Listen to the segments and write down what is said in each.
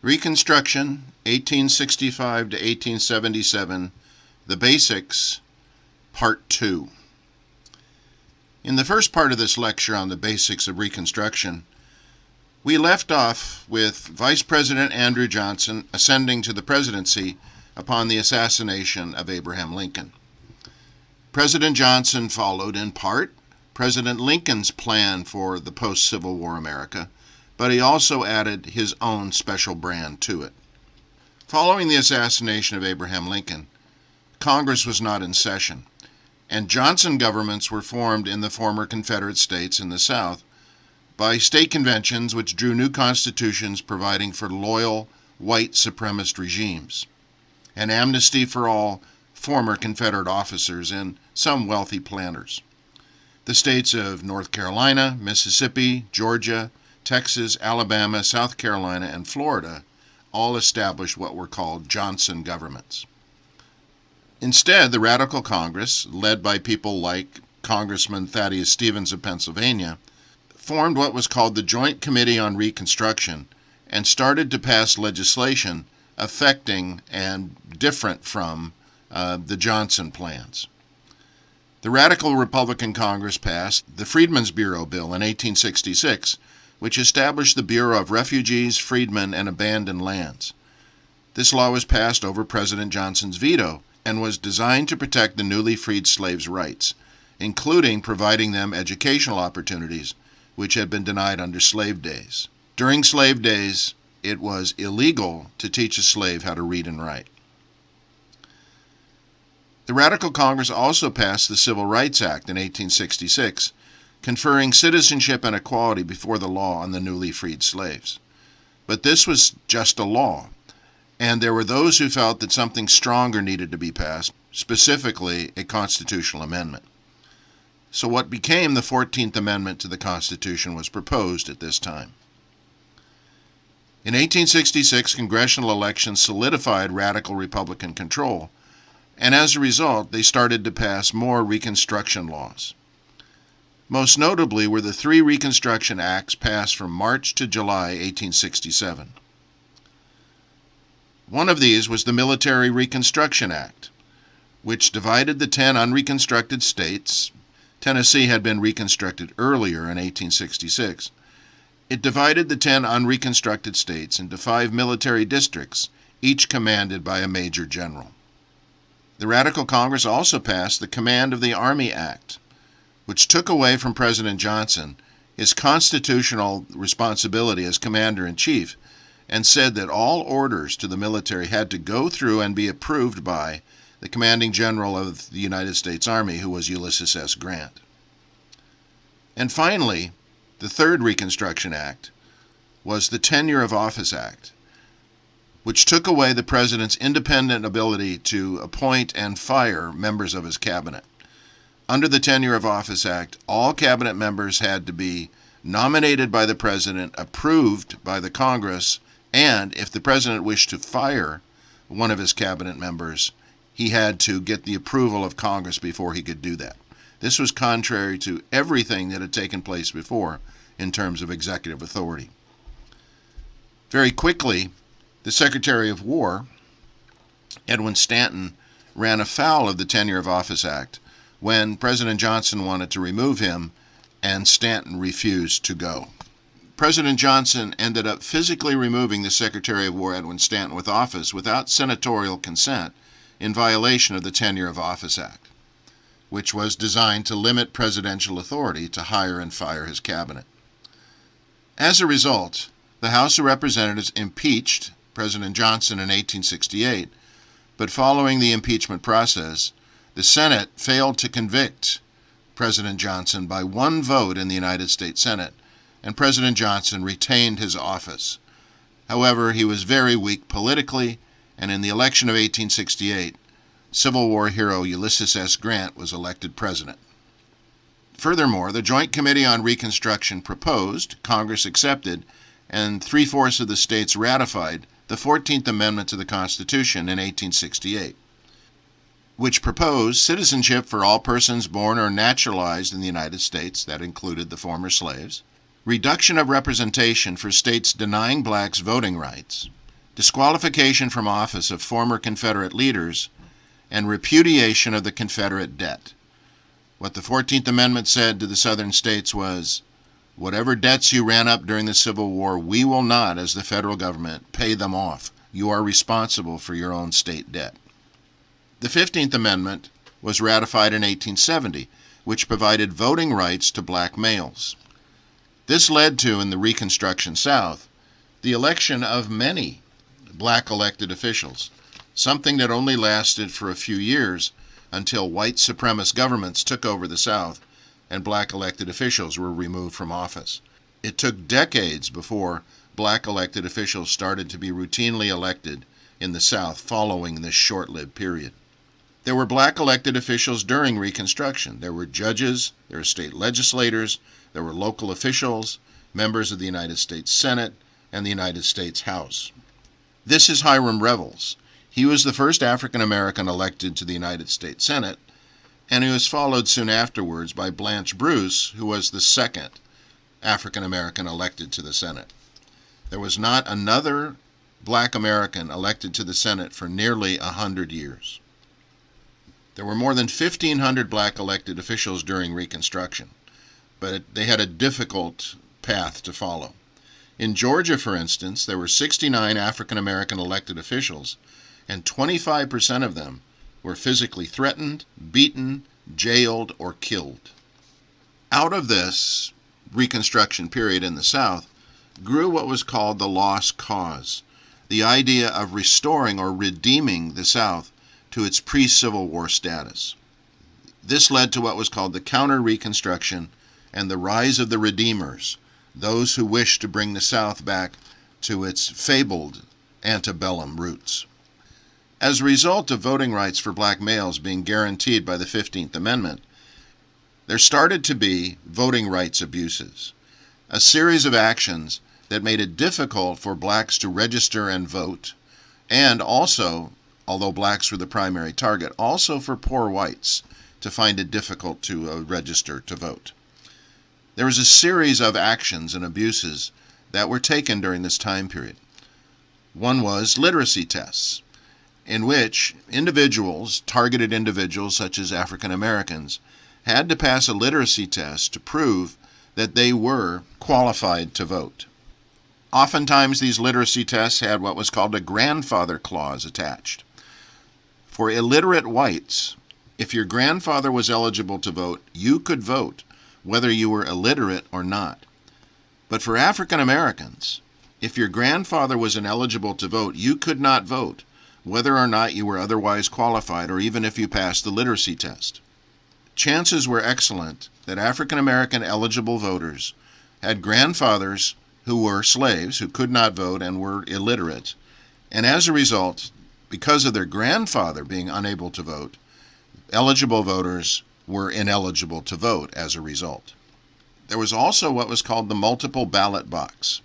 Reconstruction, 1865 to 1877, The Basics, Part 2. In the first part of this lecture on the basics of Reconstruction, we left off with Vice President Andrew Johnson ascending to the presidency upon the assassination of Abraham Lincoln. President Johnson followed, in part, President Lincoln's plan for the post-Civil War America, but he also added his own special brand to it. Following the assassination of Abraham Lincoln, Congress was not in session, and Johnson governments were formed in the former Confederate states in the South by state conventions which drew new constitutions providing for loyal white supremacist regimes, and amnesty for all former Confederate officers and some wealthy planters. The states of North Carolina, Mississippi, Georgia, Texas, Alabama, South Carolina, and Florida all established what were called Johnson governments. Instead, the Radical Congress, led by people like Congressman Thaddeus Stevens of Pennsylvania, formed what was called the Joint Committee on Reconstruction and started to pass legislation affecting and different from the Johnson plans. The Radical Republican Congress passed the Freedmen's Bureau Bill in 1866, which established the Bureau of Refugees, Freedmen, and Abandoned Lands. This law was passed over President Johnson's veto and was designed to protect the newly freed slaves' rights, including providing them educational opportunities which had been denied under slave days. During slave days, it was illegal to teach a slave how to read and write. The Radical Congress also passed the Civil Rights Act in 1866, conferring citizenship and equality before the law on the newly freed slaves. But this was just a law, and there were those who felt that something stronger needed to be passed, specifically a constitutional amendment. So what became the 14th Amendment to the Constitution was proposed at this time. In 1866, congressional elections solidified radical Republican control, and as a result, they started to pass more Reconstruction laws. Most notably were the three Reconstruction Acts passed from March to July 1867. One of these was the Military Reconstruction Act, which divided the 10 unreconstructed states. Tennessee had been reconstructed earlier in 1866. It divided the 10 unreconstructed states into 5 military districts, each commanded by a major general. The Radical Congress also passed the Command of the Army Act, which took away from President Johnson his constitutional responsibility as commander-in-chief and said that all orders to the military had to go through and be approved by the commanding general of the United States Army, who was Ulysses S. Grant. And finally, the third Reconstruction Act was the Tenure of Office Act, which took away the president's independent ability to appoint and fire members of his cabinet. Under the Tenure of Office Act, all cabinet members had to be nominated by the president, approved by the Congress, and if the president wished to fire one of his cabinet members, he had to get the approval of Congress before he could do that. This was contrary to everything that had taken place before in terms of executive authority. Very quickly, the Secretary of War, Edwin Stanton, ran afoul of the Tenure of Office Act when President Johnson wanted to remove him and Stanton refused to go. President Johnson ended up physically removing the Secretary of War, Edwin Stanton, with office without senatorial consent in violation of the Tenure of Office Act, which was designed to limit presidential authority to hire and fire his cabinet. As a result, the House of Representatives impeached President Johnson in 1868, but following the impeachment process, the Senate failed to convict President Johnson by one vote in the United States Senate, and President Johnson retained his office. However, he was very weak politically, and in the election of 1868, Civil War hero Ulysses S. Grant was elected president. Furthermore, the Joint Committee on Reconstruction proposed, Congress accepted, and 3/4 of the states ratified the 14th Amendment to the Constitution in 1868, which proposed citizenship for all persons born or naturalized in the United States, that included the former slaves, reduction of representation for states denying blacks voting rights, disqualification from office of former Confederate leaders, and repudiation of the Confederate debt. What the 14th Amendment said to the Southern states was, whatever debts you ran up during the Civil War, we will not, as the federal government, pay them off. You are responsible for your own state debt. The 15th Amendment was ratified in 1870, which provided voting rights to black males. This led to, in the Reconstruction South, the election of many black elected officials, something that only lasted for a few years until white supremacist governments took over the South and black elected officials were removed from office. It took decades before black elected officials started to be routinely elected in the South following this short-lived period. There were black elected officials during Reconstruction. There were judges, there were state legislators, there were local officials, members of the United States Senate, and the United States House. This is Hiram Revels. He was the first African American elected to the United States Senate, and he was followed soon afterwards by Blanche Bruce, who was the second African American elected to the Senate. There was not another black American elected to the Senate for nearly 100 years. There were more than 1,500 black elected officials during Reconstruction, but they had a difficult path to follow. In Georgia, for instance, there were 69 African American elected officials, and 25% of them were physically threatened, beaten, jailed, or killed. Out of this Reconstruction period in the South grew what was called the lost cause, the idea of restoring or redeeming the South to its pre-Civil War status. This led to what was called the Counter-Reconstruction and the rise of the Redeemers, those who wished to bring the South back to its fabled antebellum roots. As a result of voting rights for black males being guaranteed by the 15th Amendment, there started to be voting rights abuses, a series of actions that made it difficult for blacks to register and vote, and also, although blacks were the primary target, also for poor whites to find it difficult to register to vote. There was a series of actions and abuses that were taken during this time period. One was literacy tests, in which individuals, targeted individuals such as African Americans, had to pass a literacy test to prove that they were qualified to vote. Oftentimes these literacy tests had what was called a grandfather clause attached. For illiterate whites, if your grandfather was eligible to vote, you could vote, whether you were illiterate or not. But for African Americans, if your grandfather was ineligible to vote, you could not vote, whether or not you were otherwise qualified or even if you passed the literacy test. Chances were excellent that African American eligible voters had grandfathers who were slaves, who could not vote and were illiterate, and as a result, because of their grandfather being unable to vote, eligible voters were ineligible to vote as a result. There was also what was called the multiple ballot box,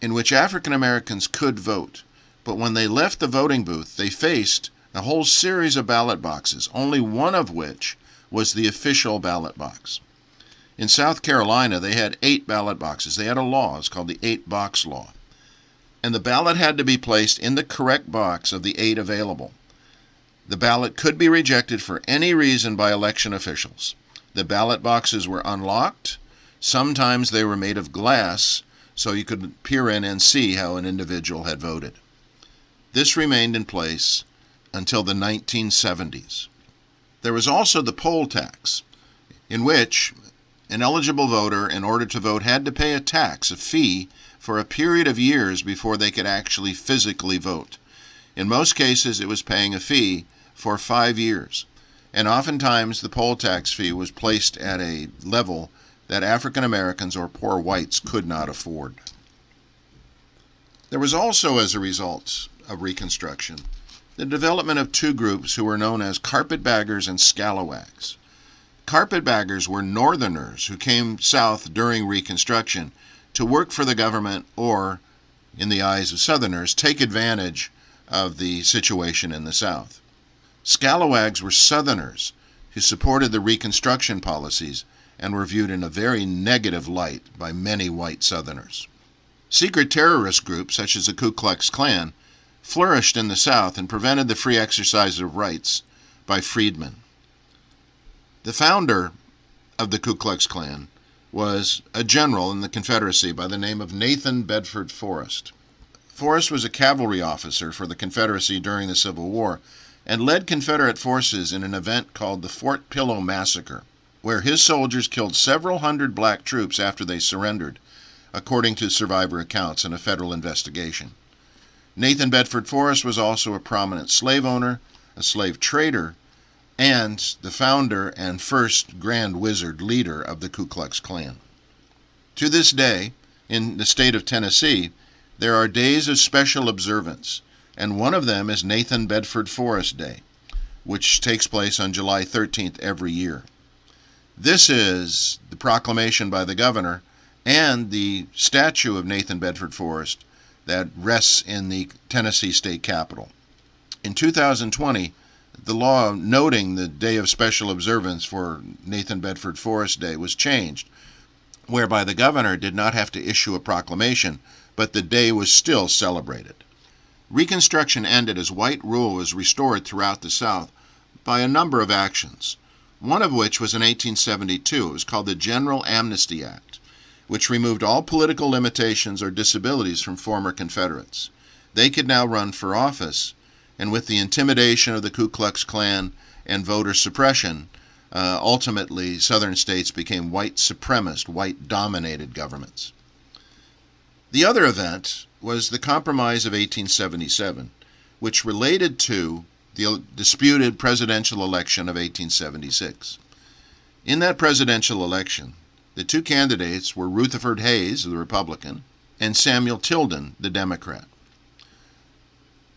in which African Americans could vote, but when they left the voting booth, they faced a whole series of ballot boxes, only one of which was the official ballot box. In South Carolina, they had 8 ballot boxes. They had a law, it's called the 8-box law. And the ballot had to be placed in the correct box of the 8 available. The ballot could be rejected for any reason by election officials. The ballot boxes were unlocked. Sometimes they were made of glass, so you could peer in and see how an individual had voted. This remained in place until the 1970s. There was also the poll tax, in which an eligible voter, in order to vote, had to pay a tax, a fee, for a period of years before they could actually physically vote. In most cases, it was paying a fee for 5 years, and oftentimes the poll tax fee was placed at a level that African Americans or poor whites could not afford. There was also, as a result of Reconstruction, the development of 2 groups who were known as carpetbaggers and scalawags. Carpetbaggers were Northerners who came south during Reconstruction to work for the government or, in the eyes of Southerners, take advantage of the situation in the South. Scalawags were Southerners who supported the Reconstruction policies and were viewed in a very negative light by many white Southerners. Secret terrorist groups, such as the Ku Klux Klan, flourished in the South and prevented the free exercise of rights by freedmen. The founder of the Ku Klux Klan was a general in the Confederacy by the name of Nathan Bedford Forrest. Forrest was a cavalry officer for the Confederacy during the Civil War and led Confederate forces in an event called the Fort Pillow Massacre, where his soldiers killed several hundred black troops after they surrendered, according to survivor accounts in a federal investigation. Nathan Bedford Forrest was also a prominent slave owner, a slave trader, and the founder and first Grand Wizard leader of the Ku Klux Klan. To this day, in the state of Tennessee, there are days of special observance, and one of them is Nathan Bedford Forrest Day, which takes place on July 13th every year. This is the proclamation by the governor and the statue of Nathan Bedford Forrest that rests in the Tennessee State Capitol. In 2020, the law noting the day of special observance for Nathan Bedford Forrest Day was changed, whereby the governor did not have to issue a proclamation, but the day was still celebrated. Reconstruction ended as white rule was restored throughout the South by a number of actions, one of which was in 1872. It was called the General Amnesty Act, which removed all political limitations or disabilities from former Confederates. They could now run for office, and with the intimidation of the Ku Klux Klan and voter suppression, ultimately Southern states became white supremacist, white-dominated governments. The other event was the Compromise of 1877, which related to the disputed presidential election of 1876. In that presidential election, the two candidates were Rutherford Hayes, the Republican, and Samuel Tilden, the Democrat.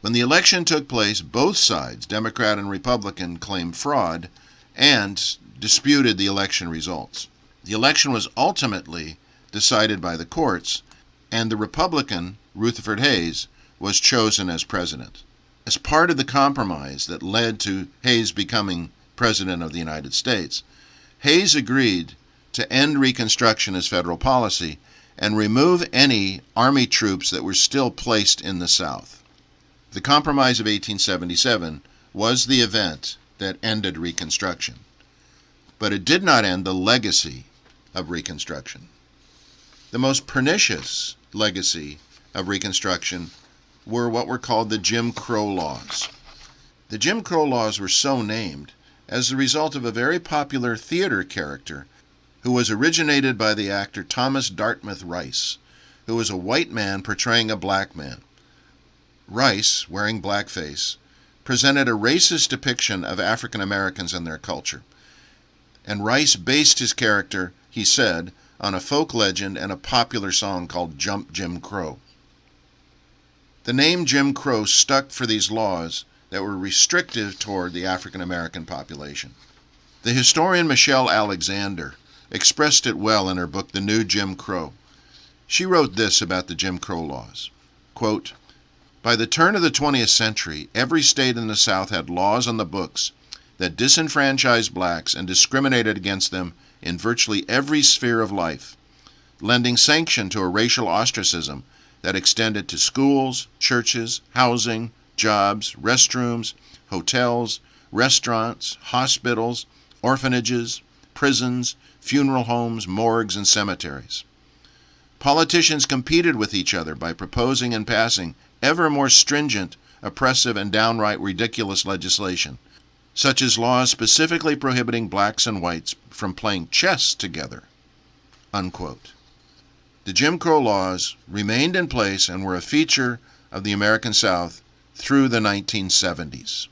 When the election took place, both sides, Democrat and Republican, claimed fraud and disputed the election results. The election was ultimately decided by the courts, and the Republican, Rutherford Hayes, was chosen as president. As part of the compromise that led to Hayes becoming president of the United States, Hayes agreed to end Reconstruction as federal policy and remove any Army troops that were still placed in the South. The Compromise of 1877 was the event that ended Reconstruction, but it did not end the legacy of Reconstruction. The most pernicious legacy of Reconstruction were what were called the Jim Crow laws. The Jim Crow laws were so named as the result of a very popular theater character who was originated by the actor Thomas Dartmouth Rice, who was a white man portraying a black man. Rice, wearing blackface, presented a racist depiction of African Americans and their culture. And Rice based his character, he said, on a folk legend and a popular song called Jump Jim Crow. The name Jim Crow stuck for these laws that were restrictive toward the African American population. The historian Michelle Alexander expressed it well in her book, The New Jim Crow. She wrote this about the Jim Crow laws, quote, "By the turn of the 20th century, every state in the South had laws on the books that disenfranchised blacks and discriminated against them in virtually every sphere of life, lending sanction to a racial ostracism that extended to schools, churches, housing, jobs, restrooms, hotels, restaurants, hospitals, orphanages, prisons, funeral homes, morgues, and cemeteries. Politicians competed with each other by proposing and passing ever more stringent, oppressive, and downright ridiculous legislation, such as laws specifically prohibiting blacks and whites from playing chess together." Unquote. The Jim Crow laws remained in place and were a feature of the American South through the 1970s.